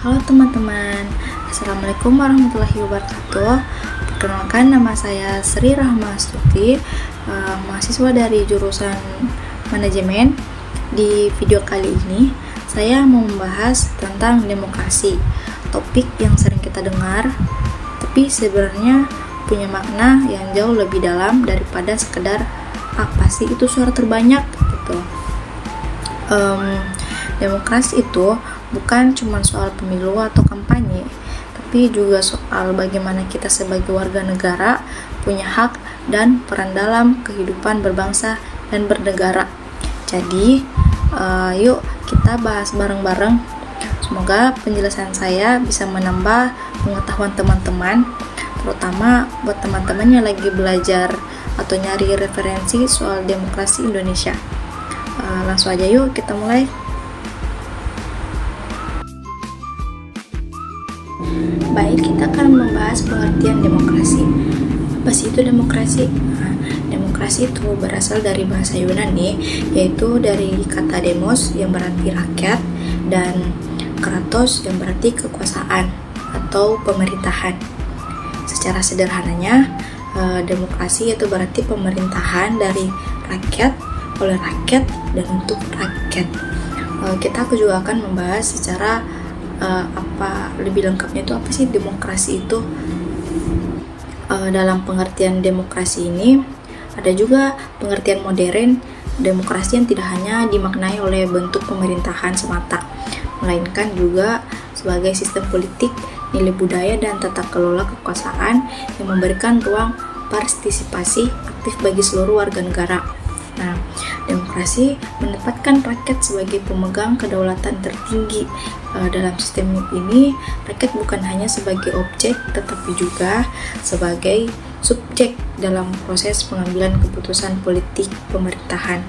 Halo teman-teman, Assalamualaikum warahmatullahi wabarakatuh. Perkenalkan, nama saya Sri Rahma Astuti, mahasiswa dari jurusan manajemen. Di video kali ini, saya mau membahas tentang demokrasi, topik yang sering kita dengar, tapi sebenarnya punya makna yang jauh lebih dalam daripada sekedar apa sih itu suara terbanyak gitu. Demokrasi itu bukan cuma soal pemilu atau kampanye, tapi juga soal bagaimana kita sebagai warga negara punya hak dan peran dalam kehidupan berbangsa dan bernegara. Jadi, yuk kita bahas bareng-bareng. Semoga penjelasan saya bisa menambah pengetahuan teman-teman, terutama buat teman-teman yang lagi belajar atau nyari referensi soal demokrasi Indonesia. Langsung aja yuk kita mulai. Baik, kita akan membahas pengertian demokrasi. Apa sih itu demokrasi? Demokrasi itu berasal dari bahasa Yunani, yaitu dari kata demos yang berarti rakyat dan kratos yang berarti kekuasaan atau pemerintahan. Secara sederhananya, demokrasi itu berarti pemerintahan dari rakyat, oleh rakyat, dan untuk rakyat. Kita juga akan membahas secara apa lebih lengkapnya itu apa sih demokrasi itu. Dalam pengertian demokrasi ini ada juga pengertian modern demokrasi yang tidak hanya dimaknai oleh bentuk pemerintahan semata, melainkan juga sebagai sistem politik, nilai budaya, dan tata kelola kekuasaan yang memberikan ruang partisipasi aktif bagi seluruh warga negara. Nah, demokrasi menempatkan rakyat sebagai pemegang kedaulatan tertinggi. Dalam sistem ini, rakyat bukan hanya sebagai objek, tetapi juga sebagai subjek dalam proses pengambilan keputusan politik pemerintahan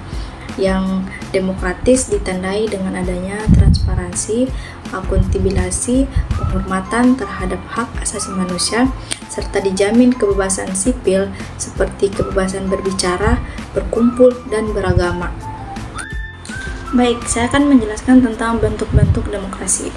yang demokratis, ditandai dengan adanya transparansi, akuntabilitas, penghormatan terhadap hak asasi manusia, serta dijamin kebebasan sipil seperti kebebasan berbicara, berkumpul, dan beragama. Baik, saya akan menjelaskan tentang bentuk-bentuk demokrasi.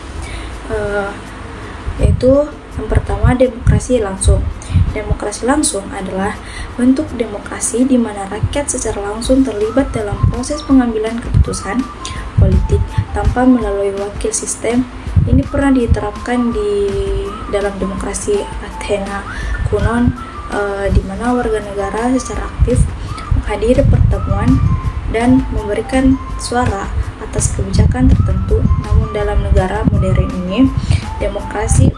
Yaitu yang pertama, demokrasi langsung. Demokrasi langsung adalah bentuk demokrasi di mana rakyat secara langsung terlibat dalam proses pengambilan keputusan politik tanpa melalui wakil sistem. Ini pernah diterapkan di dalam demokrasi Athena kuno, di mana warga negara secara aktif menghadiri pertemuan dan memberikan suara atas kebijakan tertentu. Namun dalam negara modern ini, demokrasi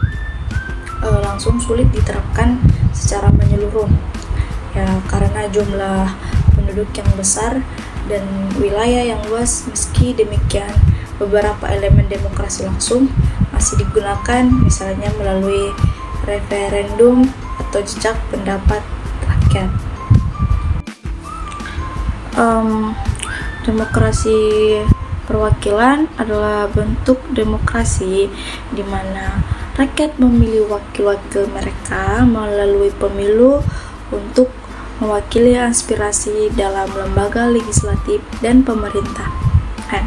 langsung sulit diterapkan secara menyeluruh, ya karena jumlah penduduk yang besar dan wilayah yang luas. Meski demikian, beberapa elemen demokrasi langsung masih digunakan, misalnya melalui referendum atau jejak pendapat rakyat. Demokrasi perwakilan adalah bentuk demokrasi di mana rakyat memilih wakil-wakil mereka melalui pemilu untuk mewakili aspirasi dalam lembaga legislatif dan pemerintahan.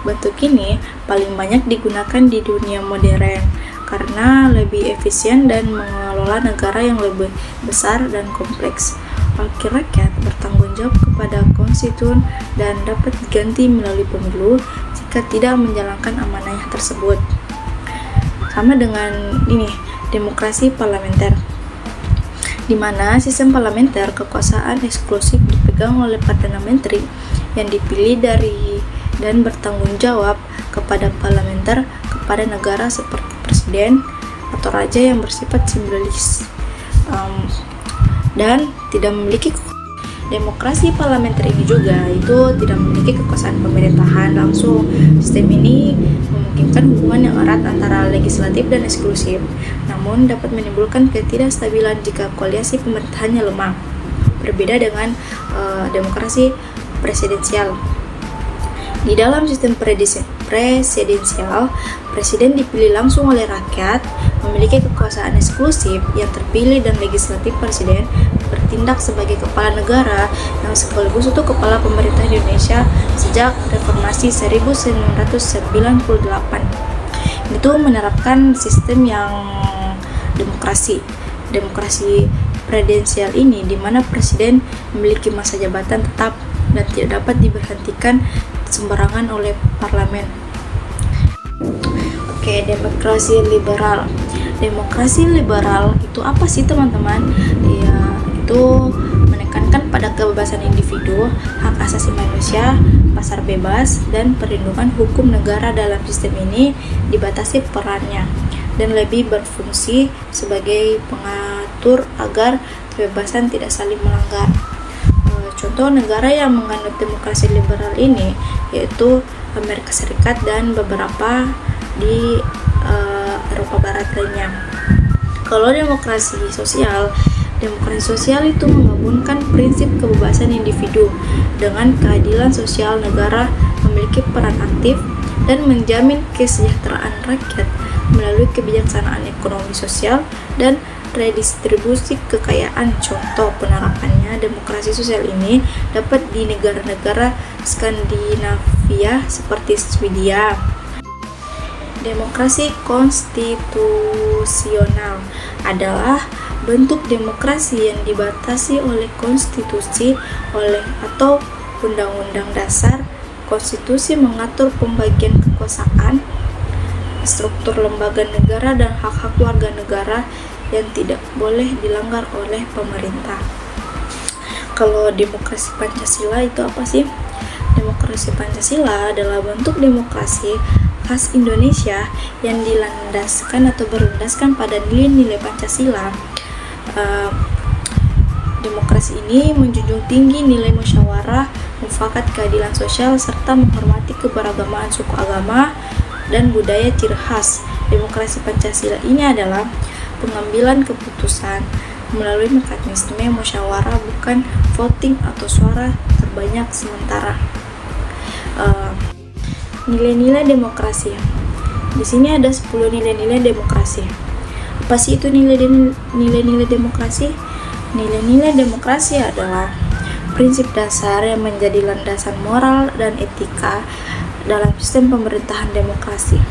Bentuk ini paling banyak digunakan di dunia modern karena lebih efisien dan mengelola negara yang lebih besar dan kompleks. Wakil rakyat bertanggung jawab kepada konstituen dan dapat diganti melalui pemilu jika tidak menjalankan amanahnya tersebut. Sama dengan ini, demokrasi parlementer, di mana sistem parlementer kekuasaan eksklusif dipegang oleh Perdana Menteri yang dipilih dari dan bertanggung jawab kepada parlementer kepada negara seperti presiden atau raja yang bersifat simbolis dan tidak memiliki demokrasi parlementer ini juga itu tidak memiliki kekuasaan pemerintahan langsung. Sistem ini memungkinkan hubungan yang erat antara legislatif dan eksekutif, namun dapat menimbulkan ketidakstabilan jika koalisi pemerintahannya lemah. Berbeda dengan demokrasi presidensial. Di dalam sistem presidensial, presiden dipilih langsung oleh rakyat, memiliki kekuasaan eksklusif yang terpilih, dan legislatif presiden bertindak sebagai kepala negara yang sekaligus itu kepala pemerintah Indonesia sejak reformasi 1998. itu menerapkan sistem yang demokrasi presidensial ini, di mana presiden memiliki masa jabatan tetap dan tidak dapat diberhentikan sembarangan oleh parlemen. Oke, demokrasi liberal. Demokrasi liberal itu apa sih teman-teman? Ya, itu menekankan pada kebebasan individu, hak asasi manusia, pasar bebas, dan perlindungan hukum negara. Dalam sistem ini dibatasi perannya dan lebih berfungsi sebagai pengatur agar kebebasan tidak saling melanggar. Contoh negara yang menganut demokrasi liberal ini yaitu Amerika Serikat dan beberapa di Eropa Barat lainnya. Kalau demokrasi sosial itu menggabungkan prinsip kebebasan individu dengan keadilan sosial. Negara memiliki peran aktif dan menjamin kesejahteraan rakyat melalui kebijaksanaan ekonomi sosial dan redistribusi kekayaan. Contoh penerapannya demokrasi sosial ini dapat di negara-negara Skandinavia seperti Swedia. Demokrasi konstitusional adalah bentuk demokrasi yang dibatasi oleh konstitusi atau undang-undang dasar. Konstitusi mengatur pembagian kekuasaan, struktur lembaga negara, dan hak-hak warga negara yang tidak boleh dilanggar oleh pemerintah. Kalau demokrasi Pancasila itu apa sih? Demokrasi Pancasila adalah bentuk demokrasi khas Indonesia yang dilandaskan atau berlandaskan pada nilai-nilai Pancasila. Demokrasi ini menjunjung tinggi nilai musyawarah, mufakat, keadilan sosial, serta menghormati keberagaman suku, agama, dan budaya ciri khas. Demokrasi Pancasila ini adalah pengambilan keputusan melalui mekanisme musyawarah, bukan voting atau suara terbanyak sementara. Nilai-nilai demokrasi. Di sini ada 10 nilai-nilai demokrasi. Apa sih itu nilai-nilai demokrasi? Nilai-nilai demokrasi adalah prinsip dasar yang menjadi landasan moral dan etika dalam sistem pemerintahan demokrasi.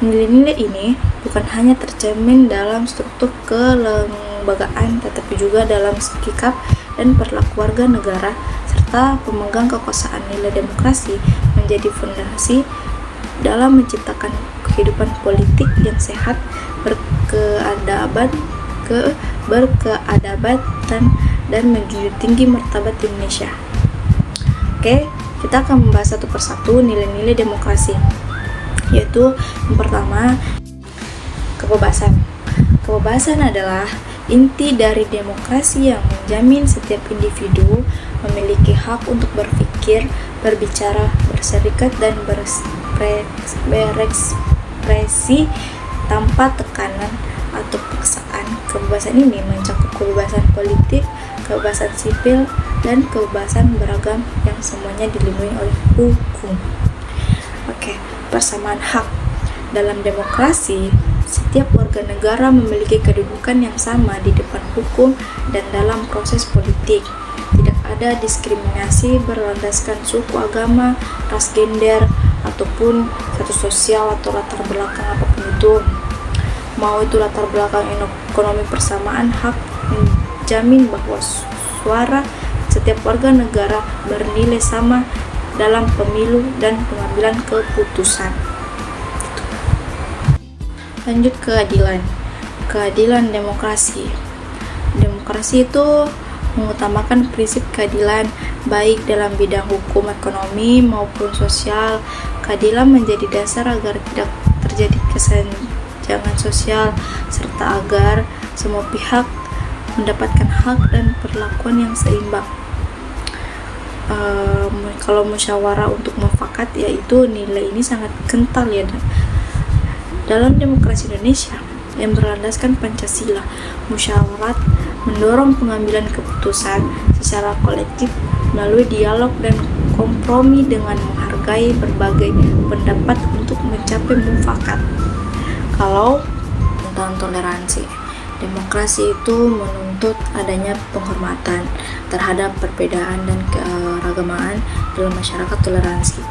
Nilai-nilai ini bukan hanya tercermin dalam struktur kelembagaan, tetapi juga dalam sikap dan perilaku warga negara serta pemegang kekuasaan. Nilai demokrasi menjadi fondasi dalam menciptakan kehidupan politik yang sehat, berkeadaban dan menjunjung tinggi martabat Indonesia. Oke, kita akan membahas satu persatu nilai-nilai demokrasi, yaitu yang pertama, kebebasan. Kebebasan adalah inti dari demokrasi yang menjamin setiap individu memiliki hak untuk berpikir, berbicara, berserikat, dan berekspresi tanpa tekanan atau paksaan. Kebebasan ini mencakup kebebasan politik, kebebasan sipil, dan kebebasan beragam yang semuanya dilindungi oleh hukum. Oke, persamaan hak. Dalam demokrasi, setiap warga negara memiliki kedudukan yang sama di depan hukum dan dalam proses politik. Tidak ada diskriminasi berlandaskan suku, agama, ras, gender, ataupun status sosial atau latar belakang apapun itu. Mau itu latar belakang ekonomi, persamaan hak menjamin bahwa suara setiap warga negara bernilai sama dalam pemilu dan pengambilan keputusan. Lanjut, keadilan demokrasi. Demokrasi itu mengutamakan prinsip keadilan baik dalam bidang hukum, ekonomi, maupun sosial. Keadilan menjadi dasar agar tidak terjadi kesenjangan sosial serta agar semua pihak mendapatkan hak dan perlakuan yang seimbang. Kalau musyawarah untuk mufakat, yaitu nilai ini sangat kental ya dalam demokrasi Indonesia yang berlandaskan Pancasila. Musyawarah mendorong pengambilan keputusan secara kolektif melalui dialog dan kompromi dengan menghargai berbagai pendapat untuk mencapai mufakat. Kalau tentang toleransi, demokrasi itu menuntut adanya penghormatan terhadap perbedaan dan keragaman dalam masyarakat. Toleransi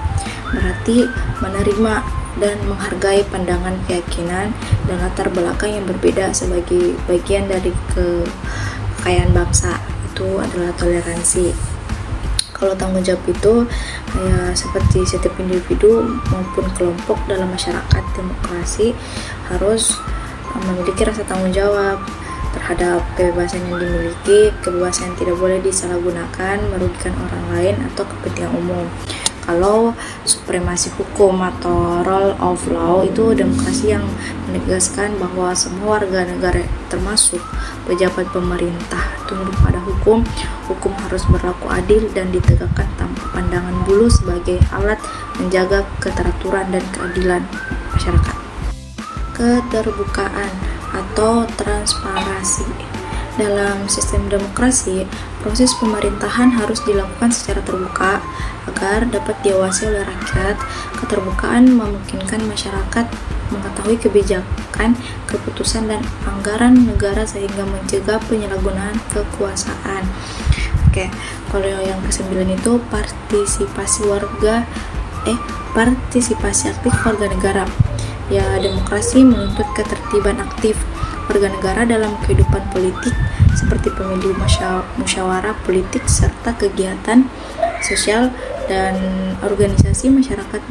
berarti menerima dan menghargai pandangan, keyakinan, dan latar belakang yang berbeda sebagai bagian dari kekayaan bangsa. Itu adalah toleransi. Kalau tanggung jawab itu ya seperti setiap individu maupun kelompok dalam masyarakat demokrasi harus memiliki rasa tanggung jawab terhadap kebebasan yang dimiliki. Kebebasan yang tidak boleh disalahgunakan, merugikan orang lain atau kepentingan umum. Kalau supremasi hukum atau rule of law itu demokrasi yang menegaskan bahwa semua warga negara termasuk pejabat pemerintah tunduk pada hukum. Hukum harus berlaku adil dan ditegakkan tanpa pandangan bulu sebagai alat menjaga keteraturan dan keadilan masyarakat. Keterbukaan atau transparansi. Dalam sistem demokrasi, proses pemerintahan harus dilakukan secara terbuka agar dapat diawasi oleh rakyat. Keterbukaan memungkinkan masyarakat mengetahui kebijakan, keputusan, dan anggaran negara sehingga mencegah penyalahgunaan kekuasaan. Kalau yang ke-9 itu partisipasi aktif warga negara. Ya, demokrasi menuntut ketertiban aktif warga negara dalam kehidupan politik seperti pemilu, musyawarah politik, serta kegiatan sosial dan organisasi masyarakat.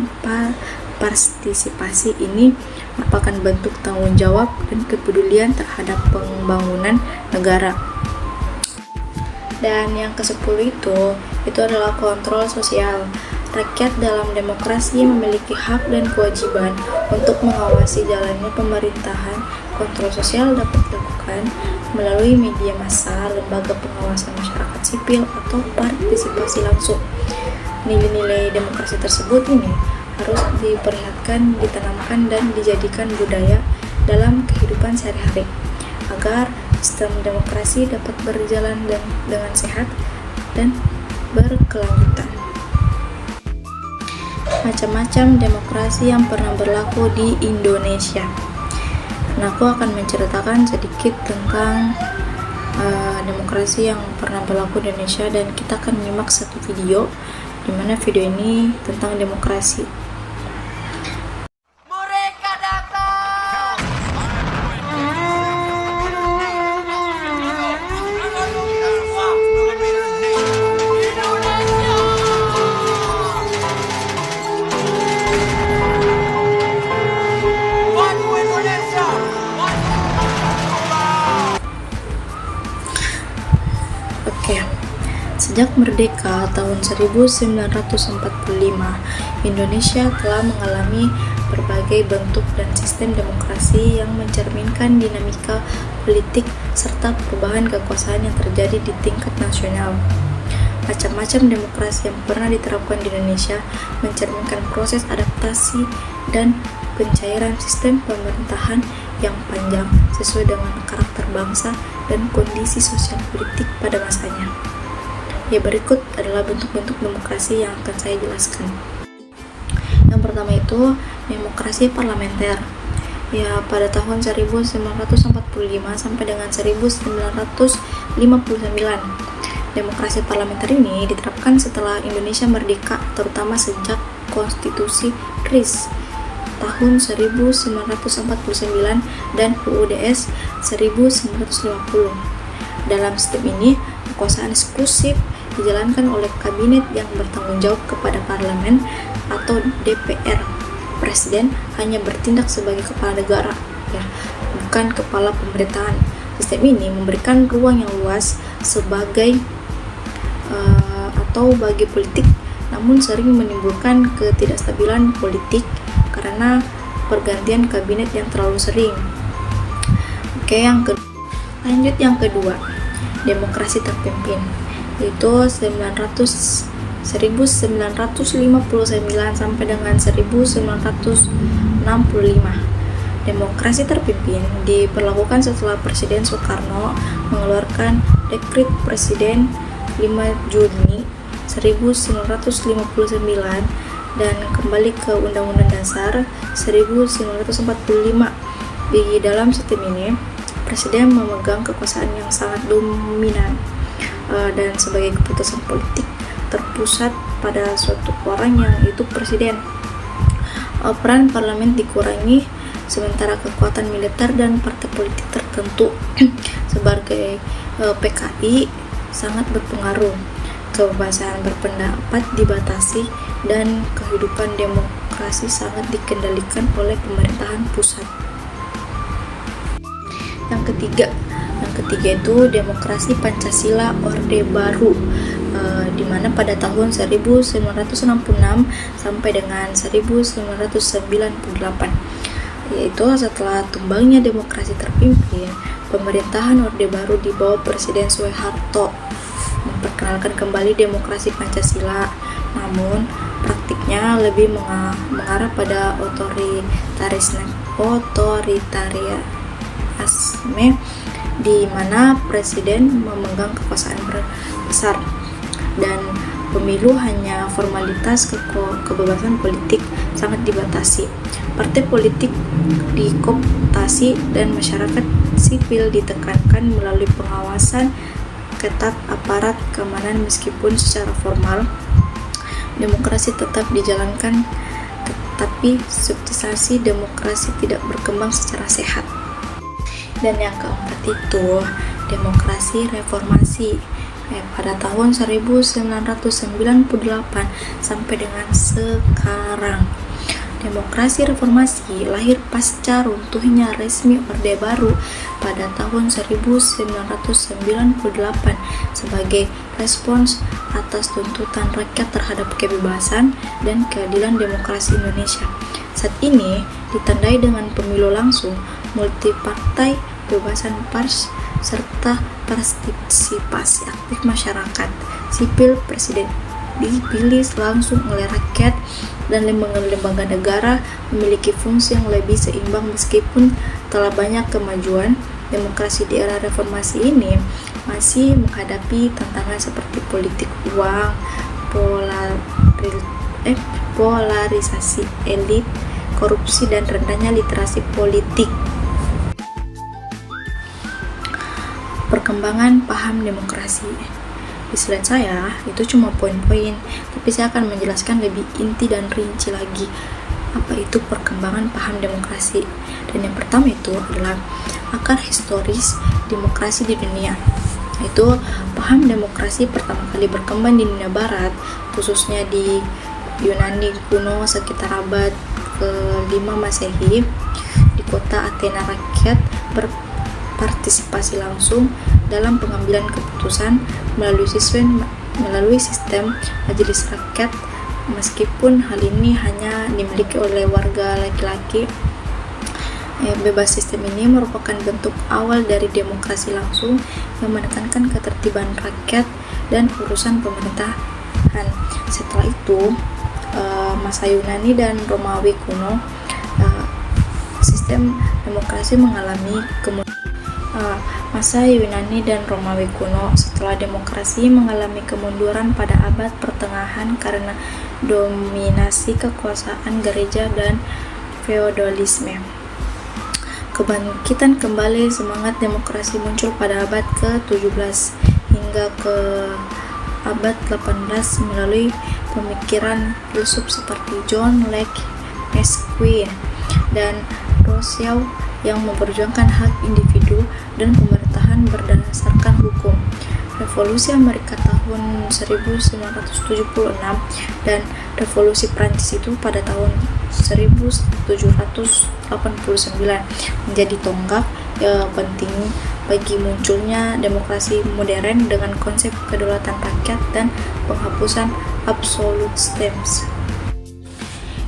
Partisipasi ini merupakan bentuk tanggung jawab dan kepedulian terhadap pembangunan negara. Dan yang ke-10 itu adalah kontrol sosial. Rakyat dalam demokrasi memiliki hak dan kewajiban untuk mengawasi jalannya pemerintahan. Kontrol sosial dapat dilakukan melalui media massa, lembaga pengawasan masyarakat sipil, atau partisipasi langsung. Nilai-nilai demokrasi tersebut ini harus diperlihatkan, ditanamkan, dan dijadikan budaya dalam kehidupan sehari-hari agar sistem demokrasi dapat berjalan dengan sehat dan berkelanjutan. Macam-macam demokrasi yang pernah berlaku di Indonesia. Nah, aku akan menceritakan sedikit tentang demokrasi yang pernah berlaku di Indonesia, dan kita akan menyimak satu video di mana video ini tentang demokrasi. Mereka datang. Sejak merdeka tahun 1945, Indonesia telah mengalami berbagai bentuk dan sistem demokrasi yang mencerminkan dinamika politik serta perubahan kekuasaan yang terjadi di tingkat nasional. Macam-macam demokrasi yang pernah diterapkan di Indonesia mencerminkan proses adaptasi dan pencairan sistem pemerintahan yang panjang sesuai dengan karakter bangsa dan kondisi sosial politik pada masanya. Ya, berikut adalah bentuk-bentuk demokrasi yang akan saya jelaskan. Yang pertama itu demokrasi parlementer. Ya, pada tahun 1945 sampai dengan 1959. Demokrasi parlementer ini diterapkan setelah Indonesia merdeka, terutama sejak Konstitusi RIS tahun 1949 dan UUDS 1950. Dalam sistem ini, kekuasaan eksklusif dijalankan oleh kabinet yang bertanggung jawab kepada parlemen atau DPR. Presiden hanya bertindak sebagai kepala negara, ya, bukan kepala pemerintahan. Sistem ini memberikan ruang yang luas bagi politik, namun sering menimbulkan ketidakstabilan politik karena pergantian kabinet yang terlalu sering. Lanjut yang kedua, demokrasi terpimpin, yaitu 1959 sampai dengan 1965. Demokrasi terpimpin diberlakukan setelah Presiden Soekarno mengeluarkan Dekret Presiden 5 Juni 1959 dan kembali ke Undang-Undang Dasar 1945. Di dalam sistem ini, Presiden memegang kekuasaan yang sangat dominan dan sebagai keputusan politik terpusat pada suatu orang, yang itu Presiden. peran parlemen dikurangi, sementara kekuatan militer dan partai politik tertentu sebagai PKI sangat berpengaruh. Kebebasan berpendapat dibatasi dan kehidupan demokrasi sangat dikendalikan oleh pemerintahan pusat. Yang ketiga itu demokrasi Pancasila Orde Baru, di mana pada tahun 1966 sampai dengan 1998, yaitu setelah tumbangnya demokrasi terpimpin, pemerintahan Orde Baru di bawah Presiden Soeharto memperkenalkan kembali demokrasi Pancasila, namun praktiknya lebih mengarah pada otoritarisme, di mana presiden memegang kekuasaan besar dan pemilu hanya formalitas. Kebebasan politik sangat dibatasi, partai politik dikooptasi, dan masyarakat sipil ditekankan melalui pengawasan ketat aparat keamanan. Meskipun secara formal demokrasi tetap dijalankan, tetapi substansi demokrasi tidak berkembang secara sehat. Dan yang keempat itu demokrasi reformasi, pada tahun 1998 sampai dengan sekarang. Demokrasi reformasi lahir pasca runtuhnya resmi Orde Baru pada tahun 1998 sebagai respons atas tuntutan rakyat terhadap kebebasan dan keadilan demokrasi Indonesia. Saat ini ditandai dengan pemilu langsung, multipartai, kebebasan pers, serta partisipasi aktif masyarakat sipil. Presiden dipilih langsung oleh rakyat dan lembaga negara memiliki fungsi yang lebih seimbang. Meskipun telah banyak kemajuan, demokrasi di era reformasi ini masih menghadapi tantangan seperti politik uang, polarisasi elit, korupsi, dan rendahnya literasi politik. Perkembangan paham demokrasi. Di slide saya itu cuma poin-poin, tapi saya akan menjelaskan lebih inti dan rinci lagi apa itu perkembangan paham demokrasi. Dan yang pertama itu adalah akar historis demokrasi di dunia. Itu paham demokrasi pertama kali berkembang di dunia barat, khususnya di Yunani kuno sekitar abad ke-5 Masehi. Di kota Athena, rakyat berpartisipasi langsung dalam pengambilan keputusan melalui sistem majelis rakyat. Meskipun hal ini hanya dimiliki oleh warga laki-laki, bebas sistem ini merupakan bentuk awal dari demokrasi langsung yang menekankan ketertiban rakyat dan urusan pemerintahan. Setelah itu, masa Yunani dan Romawi kuno, sistem demokrasi mengalami masa Yunani dan Romawi kuno. Setelah demokrasi mengalami kemunduran pada abad pertengahan karena dominasi kekuasaan gereja dan feodalisme. Kebangkitan kembali semangat demokrasi muncul pada abad ke-17 hingga ke abad 18 melalui pemikiran filsuf seperti John Locke, Montesquieu, dan Rousseau yang memperjuangkan hak individu dan pemerintahan berdasarkan hukum. Revolusi Amerika tahun 1976 dan Revolusi Prancis itu pada tahun 1789 menjadi tonggak penting bagi munculnya demokrasi modern dengan konsep kedaulatan rakyat dan penghapusan absolutisme.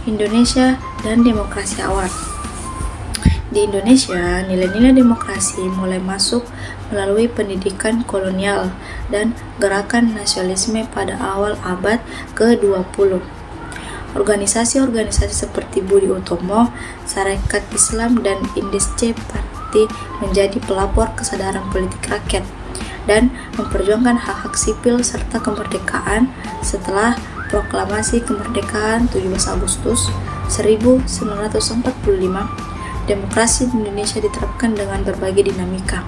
Indonesia dan demokrasi awal. Di Indonesia, nilai-nilai demokrasi mulai masuk melalui pendidikan kolonial dan gerakan nasionalisme pada awal abad ke-20. Organisasi-organisasi seperti Budi Utomo, Sarekat Islam, dan Indische Parti menjadi pelopor kesadaran politik rakyat dan memperjuangkan hak-hak sipil serta kemerdekaan. Setelah proklamasi kemerdekaan 17 Agustus 1945, demokrasi di Indonesia diterapkan dengan berbagai dinamika.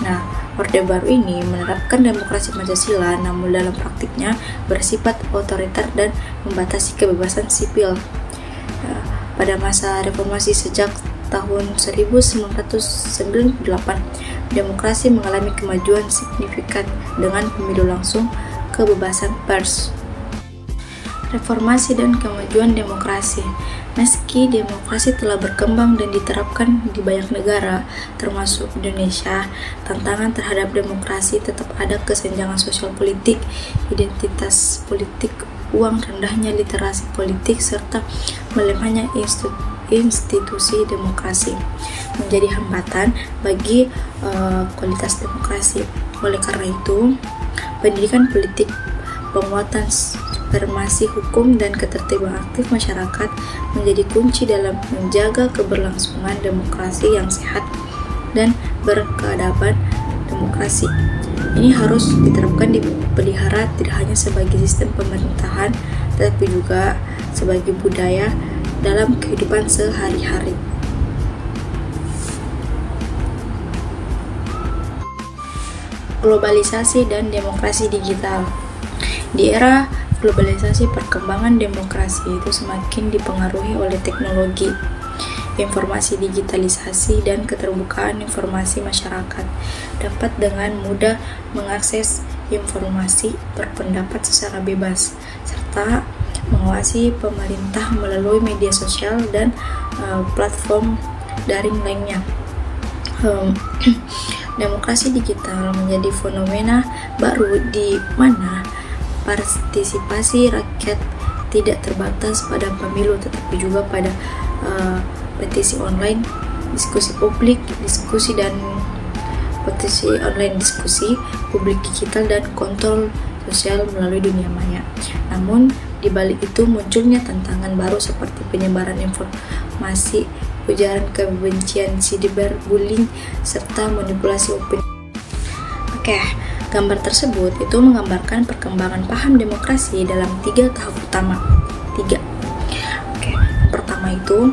Nah, Orde Baru ini menerapkan demokrasi Pancasila, namun dalam praktiknya bersifat otoriter dan membatasi kebebasan sipil. Pada masa reformasi sejak tahun 1998, demokrasi mengalami kemajuan signifikan dengan pemilu langsung, kebebasan pers. Reformasi dan kemajuan demokrasi. Meski demokrasi telah berkembang dan diterapkan di banyak negara, termasuk Indonesia, tantangan terhadap demokrasi tetap ada: kesenjangan sosial politik, identitas politik, uang, rendahnya literasi politik, serta melemahnya institusi demokrasi menjadi hambatan bagi kualitas demokrasi. Oleh karena itu, pendidikan politik, penguatan supremasi hukum, dan ketertiban aktif masyarakat menjadi kunci dalam menjaga keberlangsungan demokrasi yang sehat dan berkeadaban. Demokrasi ini harus diterapkan, dipelihara tidak hanya sebagai sistem pemerintahan, tetapi juga sebagai budaya dalam kehidupan sehari-hari. Globalisasi dan demokrasi digital. Di era globalisasi, perkembangan demokrasi itu semakin dipengaruhi oleh teknologi, informasi, digitalisasi, dan keterbukaan informasi. Masyarakat dapat dengan mudah mengakses informasi, berpendapat secara bebas, serta mengawasi pemerintah melalui media sosial dan platform daring lainnya. Demokrasi digital menjadi fenomena baru di mana partisipasi rakyat tidak terbatas pada pemilu, tetapi juga pada petisi online, diskusi publik, diskusi publik digital, dan kontrol sosial melalui dunia maya. Namun, di balik itu munculnya tantangan baru seperti penyebaran informasi, ujaran kebencian, cyberbullying, serta manipulasi opini. Gambar tersebut itu menggambarkan perkembangan paham demokrasi dalam 3 tahap utama. Yang pertama itu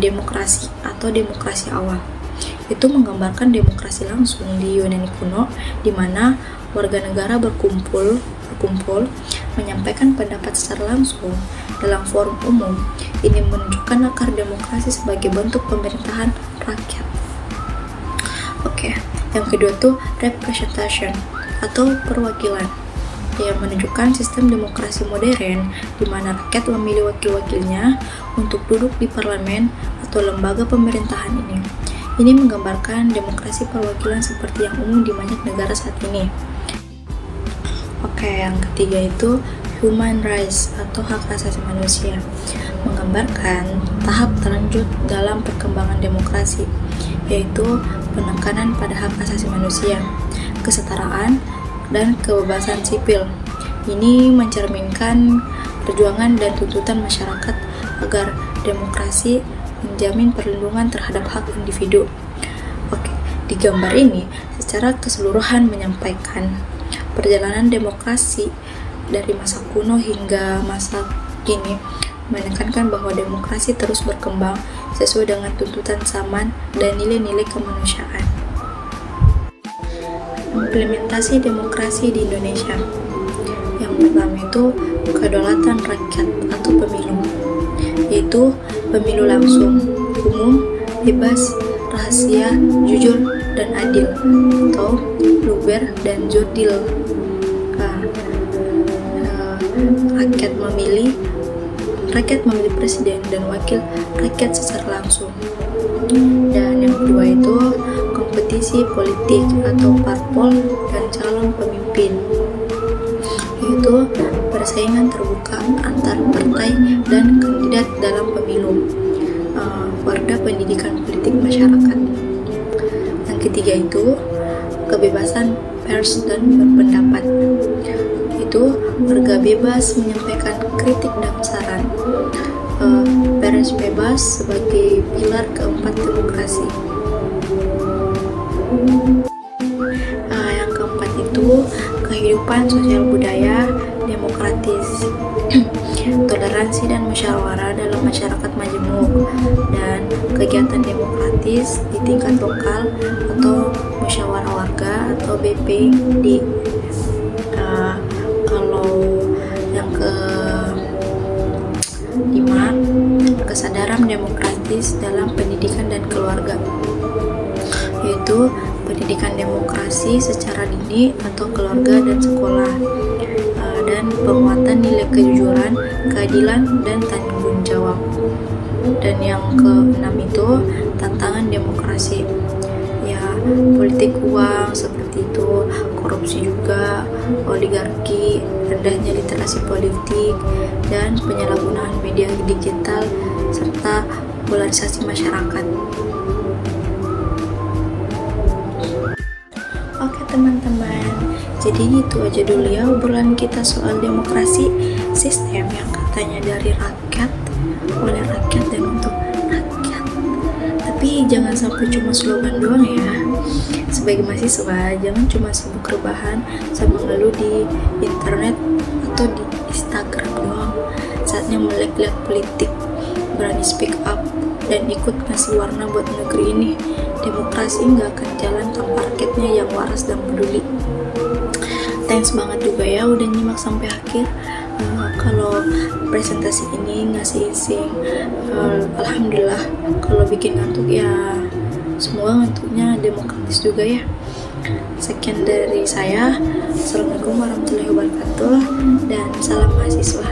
demokrasi atau demokrasi awal. Itu menggambarkan demokrasi langsung di Yunani kuno, di mana warga negara berkumpul menyampaikan pendapat secara langsung dalam forum umum. Ini menunjukkan akar demokrasi sebagai bentuk pemerintahan rakyat. Yang kedua tuh representation atau perwakilan, yang menunjukkan sistem demokrasi modern di mana rakyat memilih wakil-wakilnya untuk duduk di parlemen atau lembaga pemerintahan ini. Ini menggambarkan demokrasi perwakilan seperti yang umum di banyak negara saat ini. Yang ketiga itu human rights atau hak asasi manusia, menggambarkan tahap terlanjut dalam perkembangan demokrasi, yaitu penekanan pada hak asasi manusia, kesetaraan, dan kebebasan sipil. Ini mencerminkan perjuangan dan tuntutan masyarakat agar demokrasi menjamin perlindungan terhadap hak individu. Di gambar ini secara keseluruhan menyampaikan perjalanan demokrasi dari masa kuno hingga masa kini, menekankan bahwa demokrasi terus berkembang sesuai dengan tuntutan zaman dan nilai-nilai kemanusiaan. Implementasi demokrasi di Indonesia. Yang pertama itu kedaulatan rakyat atau pemilu, yaitu pemilu langsung, umum, bebas, rahasia, jujur, dan adil, atau luber dan jurdil. Rakyat memilih presiden dan wakil rakyat secara langsung. Dan yang kedua itu kompetisi politik atau parpol dan calon pemimpin, yaitu persaingan terbuka antar partai dan kandidat dalam pemilu. Warga pendidikan politik masyarakat. Yang ketiga itu kebebasan pers dan berpendapat, itu warga bebas menyampaikan kritik dan saran. Pers bebas sebagai pilar keempat demokrasi. Yang keempat itu kehidupan sosial budaya demokratis. toleransi dan musyawarah dalam masyarakat majemuk, dan kegiatan demokratis di tingkat lokal atau musyawarah warga atau BPD. Kalau yang kelima, kesadaran demokratis dalam pendidikan dan keluarga, yaitu pendidikan demokrasi secara dini atau keluarga dan sekolah, dan penguatan nilai kejujuran, keadilan, dan tanggung jawab. Dan yang keenam itu tantangan demokrasi, ya politik uang seperti itu, korupsi juga, oligarki, rendahnya literasi politik, dan penyalahgunaan media digital, serta polarisasi masyarakat. Oke teman-teman, jadi itu aja dulu ya obrolan kita soal demokrasi, sistem yang katanya dari rakyat, oleh rakyat, dan untuk rakyat. Tapi jangan sampai cuma slogan doang ya. Sebagai mahasiswa, jangan cuma sibuk rebahan sama ngeluh di internet atau di Instagram doang. Saatnya melek-lek politik, berani speak up, dan ikut ngasih warna buat negeri ini. Demokrasi nggak akan jalan tanpa rakyatnya yang waras dan peduli. Thanks banget juga ya udah nyimak sampai akhir. Kalau presentasi ini ngasih sing, alhamdulillah. Kalau bikin ngantuk ya semua ngantuknya demokratis juga ya. Sekian dari saya. Assalamualaikum warahmatullahi wabarakatuh, dan salam mahasiswa.